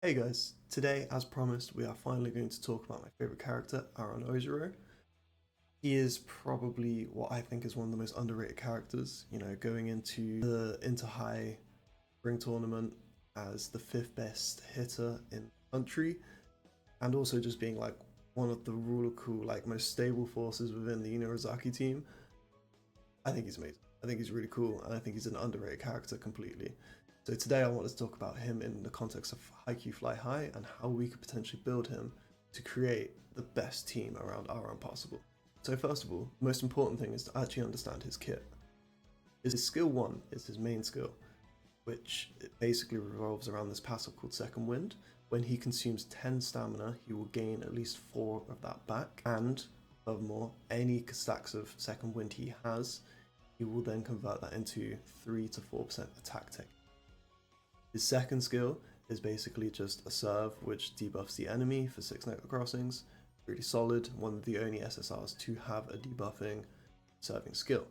Hey guys, today as promised we are finally going to talk about my favorite character, Aran Ojiro. He is probably what I think is one of the most underrated characters, going into the Inter-High Ring Tournament as the fifth best hitter in the country, and also just being like one of the really cool, most stable forces within the Unirozaki team. I think he's amazing. I think he's really cool, and I think he's an underrated character completely. So today I want to talk about him in the context of Haikyuu Fly High and how we could potentially build him to create the best team around Aran possible. So first of all, the most important thing is to actually understand his kit. His skill 1 is his main skill, which it basically revolves around this passive called Second Wind. When he consumes 10 stamina, he will gain at least 4 of that back, and furthermore, any stacks of Second Wind he has, he will then convert that into 3 to 4% attack tech. His second skill is basically just a serve which debuffs the enemy for 6 network crossings. Really solid, one of the only SSRs to have a debuffing serving skill.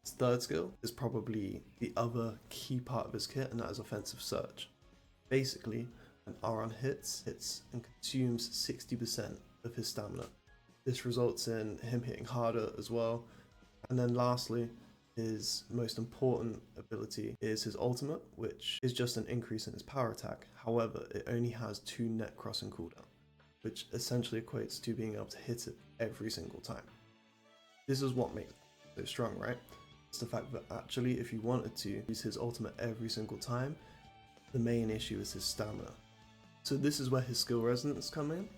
His third skill is probably the other key part of his kit, and that is offensive surge. Basically, when Aran hits and consumes 60% of his stamina. This results in him hitting harder as well. And then lastly, his most important ability is his ultimate, which is just an increase in his power attack. However, it only has 2 net crossing cooldown, which essentially equates to being able to hit it every single time. This is what makes it so strong, right? It's the fact that actually if you wanted to use his ultimate every single time, the main issue is his stamina. So this is where his skill resonance come in.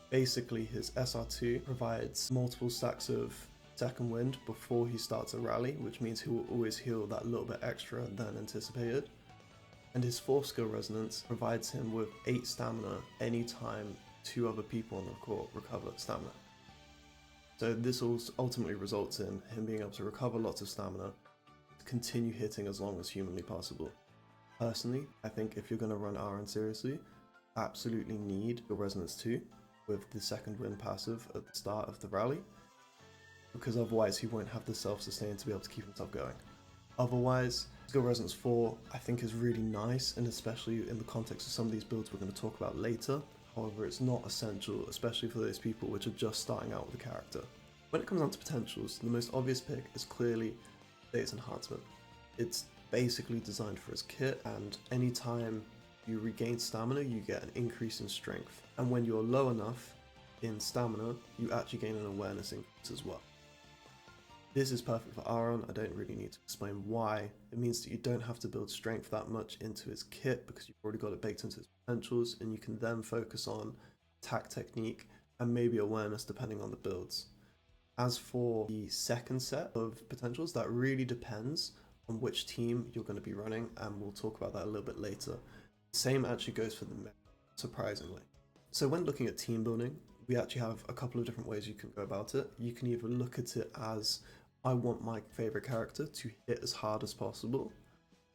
Basically his SR2 provides multiple stacks of Second Wind before he starts a rally, which means he will always heal that little bit extra than anticipated. And his fourth skill resonance provides him with 8 stamina anytime 2 other people on the court recover stamina. So this ultimately results in him being able to recover lots of stamina to continue hitting as long as humanly possible. Personally, I think if you're going to run Aran seriously, absolutely need your resonance 2 with the Second Wind passive at the start of the rally, because otherwise he won't have the self-sustain to be able to keep himself going. Otherwise, skill resonance 4 I think is really nice, and especially in the context of some of these builds we're going to talk about later. However, it's not essential, especially for those people which are just starting out with the character. When it comes down to potentials, the most obvious pick is clearly Status Enhancement. It's basically designed for his kit, and anytime you regain stamina, you get an increase in strength. And when you're low enough in stamina, you actually gain an awareness increase as well. This is perfect for Aran. I don't really need to explain why. It means that you don't have to build strength that much into his kit because you've already got it baked into his potentials, and you can then focus on attack technique and maybe awareness depending on the builds. As for the second set of potentials, that really depends on which team you're going to be running, and we'll talk about that a little bit later. The same actually goes for the meta, surprisingly. So when looking at team building, we actually have a couple of different ways you can go about it. You can either look at it as, I want my favorite character to hit as hard as possible,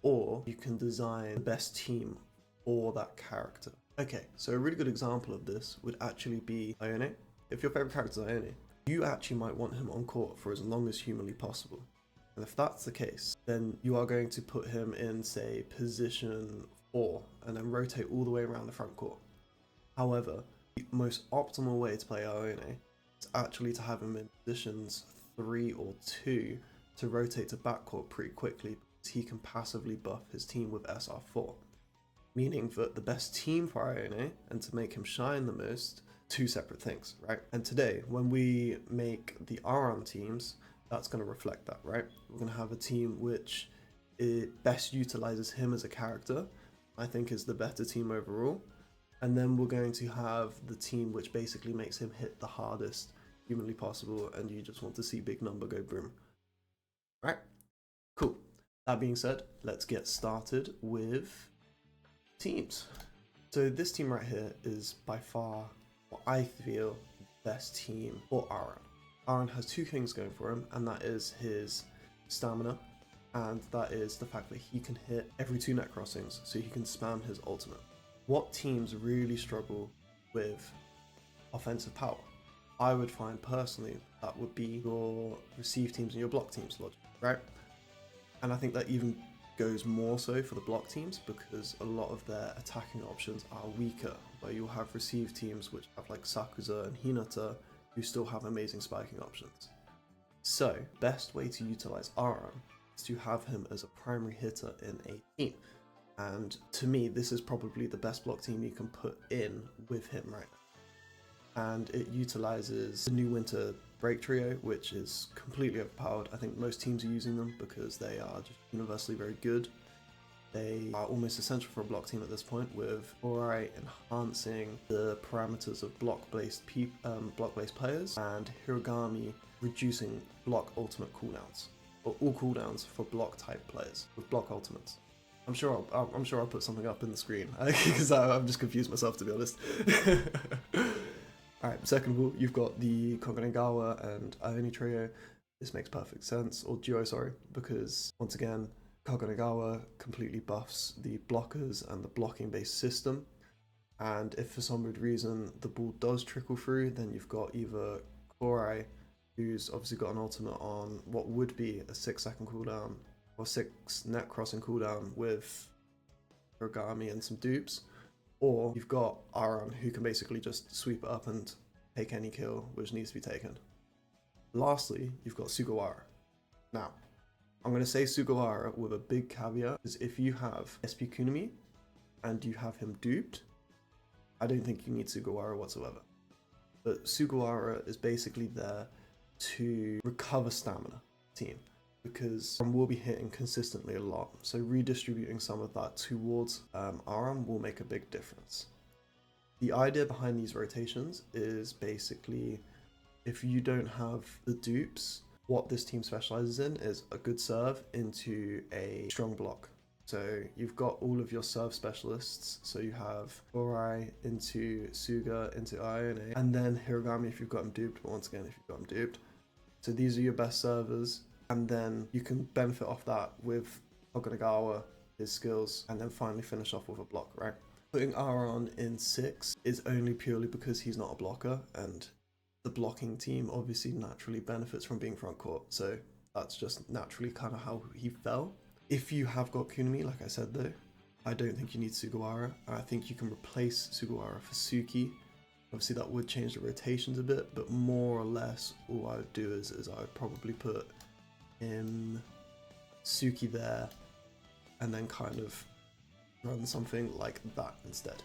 or you can design the best team for that character. Okay, so a really good example of this would actually be Ione. If your favorite character is Ione, you actually might want him on court for as long as humanly possible. And if that's the case, then you are going to put him in, say, position 4 and then rotate all the way around the front court. However, the most optimal way to play Ione is actually to have him in positions 3 or 2 to rotate to backcourt pretty quickly, because he can passively buff his team with SR4. Meaning that the best team for Ione, and to make him shine the most, 2 separate things, right? And today, when we make the Aran teams, that's going to reflect that, right? We're going to have a team which it best utilizes him as a character, I think is the better team overall. And then we're going to have the team which basically makes him hit the hardest humanly possible, and you just want to see big number go boom. Right? Cool. That being said, let's get started with teams. So this team right here is by far what I feel the best team for Aran. Aran has 2 things going for him, and that is his stamina, and that is the fact that he can hit every 2 net crossings, so he can spam his ultimate. What teams really struggle with offensive power? I would find personally that would be your receive teams and your block teams logic, right? And I think that even goes more so for the block teams because a lot of their attacking options are weaker, where you'll have receive teams which have like Sakuza and Hinata who still have amazing spiking options. So, best way to utilize Aran is to have him as a primary hitter in a team. And to me, this is probably the best block team you can put in with him right now. And it utilizes the new winter break trio, which is completely overpowered. I think most teams are using them because they are just universally very good. They are almost essential for a block team at this point, with Orai enhancing the parameters of block-based players, and Hiragami reducing block ultimate cooldowns, or all cooldowns for block type players with block ultimates. I'm sure I'll put something up in the screen because I'm just confused myself, to be honest. Alright, second of all, you've got the Koganegawa and Ioni trio. This makes perfect sense, or duo, sorry, because once again, Koganegawa completely buffs the blockers and the blocking based system. And if for some weird reason the ball does trickle through, then you've got either Korai, who's obviously got an ultimate on what would be a 6-second cooldown, or 6 net crossing cooldown with Hiragami and some dupes, or you've got Aran, who can basically just sweep it up and take any kill which needs to be taken. Lastly, you've got Sugawara. Now, I'm going to say Sugawara with a big caveat, is if you have SP Kunami and you have him duped, I don't think you need Sugawara whatsoever. But Sugawara is basically there to recover stamina team, because Aran will be hitting consistently a lot, so redistributing some of that towards Aran will make a big difference. The idea behind these rotations is basically, if you don't have the dupes, what this team specializes in is a good serve into a strong block. So you've got all of your serve specialists, so you have Orai into Suga into Ione, and then Hiragami if you've got him duped, but once again if you've got him duped. So these are your best servers, and then you can benefit off that with Koganegawa, his skills, and then finally finish off with a block, right? Putting Aran in 6 is only purely because he's not a blocker, and the blocking team obviously naturally benefits from being front court, so that's just naturally kind of how he fell. If you have got Kunami, like I said though, I don't think you need Sugawara. I think you can replace Sugawara for Suki. Obviously that would change the rotations a bit, but more or less all I would do is I would probably put Suki there and then kind of run something like that instead.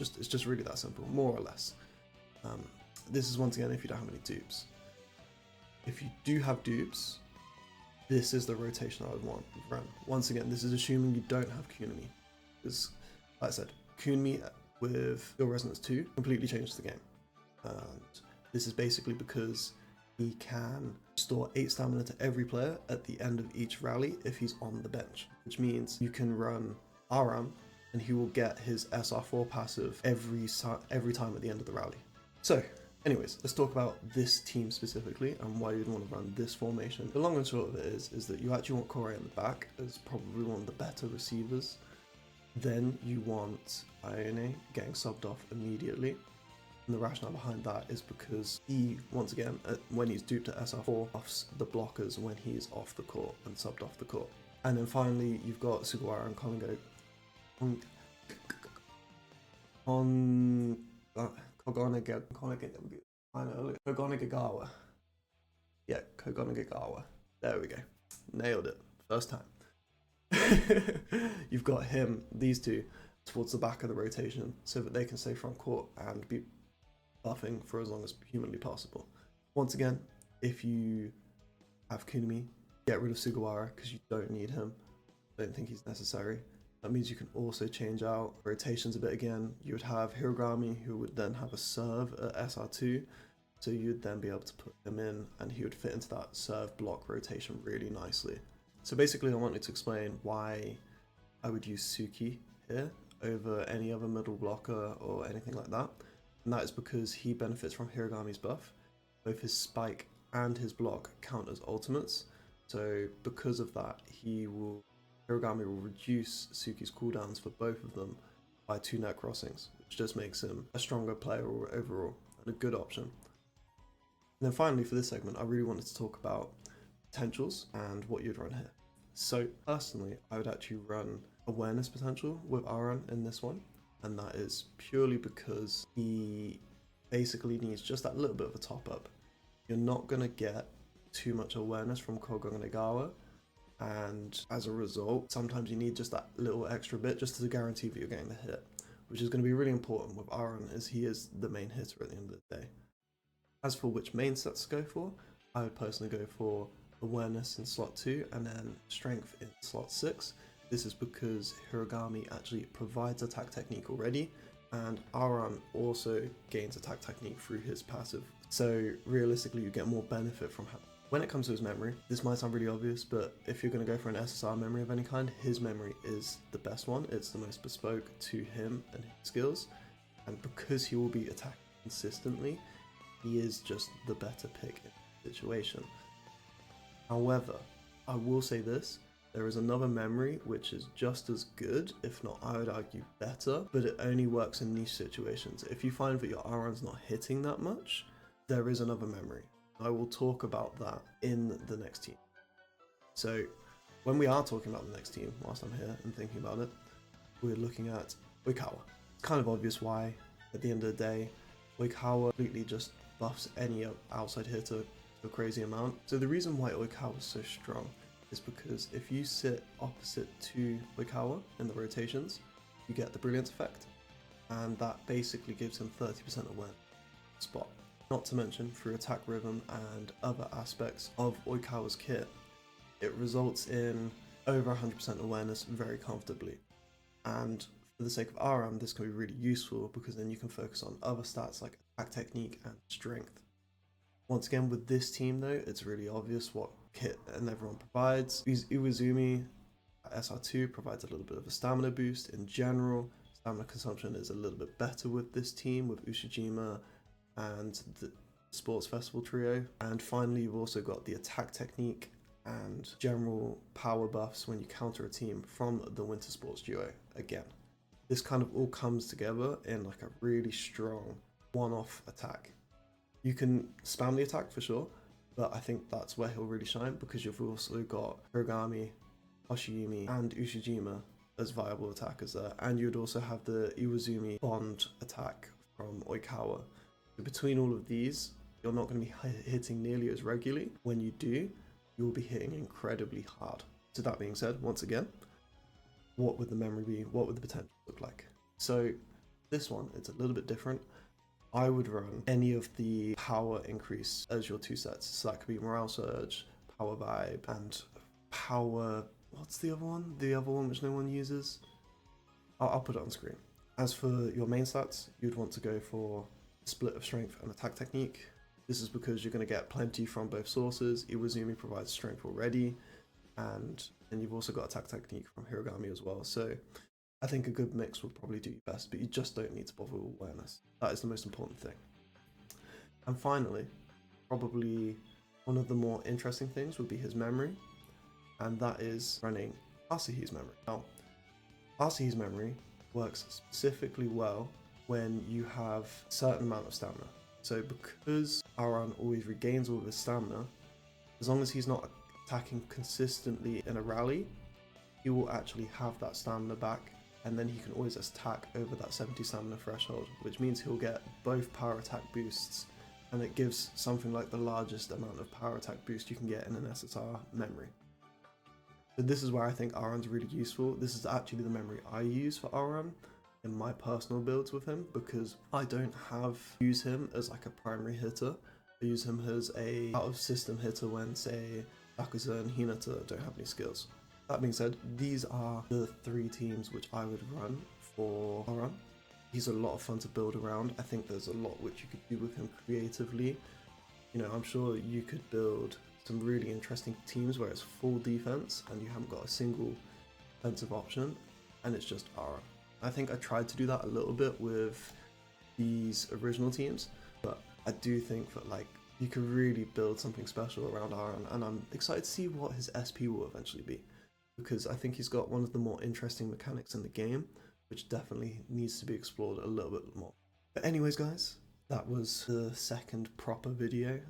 It's just really that simple, more or less. This is once again if you don't have any dupes. If you do have dupes, this is the rotation I would want to run. Once again, this is assuming you don't have Kunami, because like I said, Kunami with Your Resonance 2 completely changes the game. And this is basically because he can restore 8 stamina to every player at the end of each rally if he's on the bench, which means you can run Aran and he will get his SR4 passive every time at the end of the rally. So anyways, let's talk about this team specifically and why you'd want to run this formation. The long and short of it is that you actually want Korai in the back as probably one of the better receivers. Then you want Ione getting subbed off immediately. And the rationale behind that is because he, once again, when he's duped at SR4, buffs the blockers when he's off the court and subbed off the court. And then finally, you've got Sugawara and Koganegawa. Yeah, Koganegawa. There we go. Nailed it. First time. You've got these two, towards the back of the rotation so that they can stay front court and be buffing for as long as humanly possible. Once again, if you have Kunami, get rid of Sugawara because you don't need him. Don't think he's necessary. That means you can also change out rotations a bit again. You would have Hiragami, who would then have a serve at SR2, so you'd then be able to put him in and he would fit into that serve block rotation really nicely. So basically I wanted to explain why I would use Suki here over any other middle blocker or anything like that. And that is because he benefits from Hiragami's buff. Both his spike and his block count as ultimates. So because of that, Hiragami will reduce Suki's cooldowns for both of them by 2 net crossings, which just makes him a stronger player overall and a good option. And then finally for this segment, I really wanted to talk about potentials and what you'd run here. So personally, I would actually run awareness potential with Aran in this one, and that is purely because he basically needs just that little bit of a top up. You're not going to get too much awareness from Koganagawa, and as a result, sometimes you need just that little extra bit just to guarantee that you're getting the hit, which is going to be really important with Aran, as he is the main hitter at the end of the day. As for which main sets to go for, I would personally go for awareness in slot 2 and then strength in slot 6. This is because Hiragami actually provides attack technique already, and Aran also gains attack technique through his passive. So realistically, you get more benefit from having. When it comes to his memory, this might sound really obvious, but if you're going to go for an SSR memory of any kind, his memory is the best one. It's the most bespoke to him and his skills, and because he will be attacking consistently, he is just the better pick in the situation. However, I will say this, there is another memory which is just as good, if not I would argue better, but it only works in niche situations. If you find that your Aran's not hitting that much, there is another memory. I will talk about that in the next team. So when we are talking about the next team, whilst I'm here and thinking about it, we're looking at Oikawa. It's kind of obvious why. At the end of the day, Oikawa completely just buffs any outside hitter to a crazy amount. So the reason why Oikawa is so strong is because if you sit opposite to Oikawa in the rotations, you get the brilliance effect, and that basically gives him 30% awareness spot. Not to mention, through attack rhythm and other aspects of Oikawa's kit, it results in over 100% awareness very comfortably. And for the sake of Aran, this can be really useful because then you can focus on other stats like attack technique and strength. Once again, with this team though, it's really obvious what kit and everyone provides. Iwazumi SR2 provides a little bit of a stamina boost. In general, stamina consumption is a little bit better with this team, with Ushijima and the Sports Festival trio. And finally, you've also got the attack technique and general power buffs when you counter a team from the Winter Sports duo. Again, this kind of all comes together in like a really strong one-off attack. You can spam the attack for sure, but I think that's where he'll really shine because you've also got Hiragami, Hoshiyumi, and Ushijima as viable attackers there, and you'd also have the Iwazumi bond attack from Oikawa. So between all of these, you're not going to be hitting nearly as regularly. When you do, you will be hitting incredibly hard. So that being said, once again, what would the memory be? What would the potential look like? So this one, it's a little bit different. I would run any of the power increase as your two sets. So that could be Morale Surge, Power Vibe, and Power... What's the other one? The other one which no one uses? I'll put it on screen. As for your main stats, you'd want to go for split of strength and attack technique. This is because you're going to get plenty from both sources. Iwazumi provides strength already, and then you've also got attack technique from Hiragami as well. So I think a good mix would probably do you best, but you just don't need to bother with awareness. That is the most important thing. And finally, probably one of the more interesting things would be his memory, and that is running Asahi's memory. Now, Asahi's memory works specifically well when you have a certain amount of stamina. So because Aran always regains all of his stamina, as long as he's not attacking consistently in a rally, he will actually have that stamina back, and then he can always attack over that 70 stamina threshold, which means he'll get both power attack boosts, and it gives something like the largest amount of power attack boost you can get in an SSR memory. So this is where I think Aran's really useful. This is actually the memory I use for Aran in my personal builds with him, because I don't use him as like a primary hitter. I use him as a out of system hitter when, say, Yakuza and Hinata don't have any skills. That being said, these are the three teams which I would run for Aran. He's a lot of fun to build around. I think there's a lot which you could do with him creatively. You know, I'm sure you could build some really interesting teams where it's full defense and you haven't got a single offensive option, and it's just Aran. I think I tried to do that a little bit with these original teams, but I do think that like you could really build something special around Aran, and I'm excited to see what his SP will eventually be, because I think he's got one of the more interesting mechanics in the game, which definitely needs to be explored a little bit more. But anyways guys, that was the second proper video.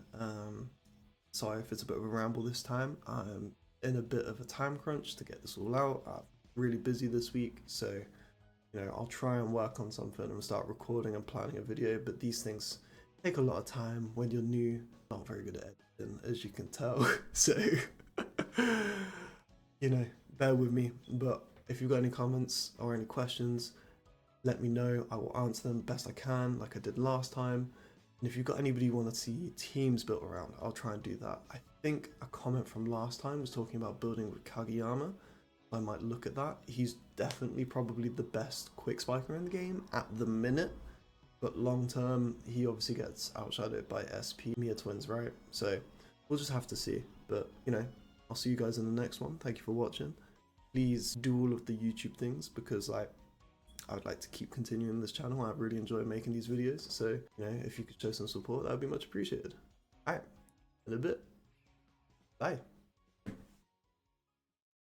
Sorry if it's a bit of a ramble this time. I'm in a bit of a time crunch to get this all out. I'm really busy this week, so I'll try and work on something and start recording and planning a video, but these things take a lot of time when you're new. Not very good at editing, as you can tell. So, bear with me. But if you've got any comments or any questions, let me know. I will answer them best I can, like I did last time. And if you've got anybody you want to see teams built around, I'll try and do that. I think a comment from last time was talking about building with Kageyama. I might look at that. He's definitely probably the best quick spiker in the game at the minute, but long term he obviously gets outshadowed by SP Mia twins, right? So we'll just have to see. But I'll see you guys in the next one. Thank you for watching. Please do all of the YouTube things, because I would like to keep continuing this channel. I really enjoy making these videos, so if you could show some support, that would be much appreciated. Alright, in a bit. Bye.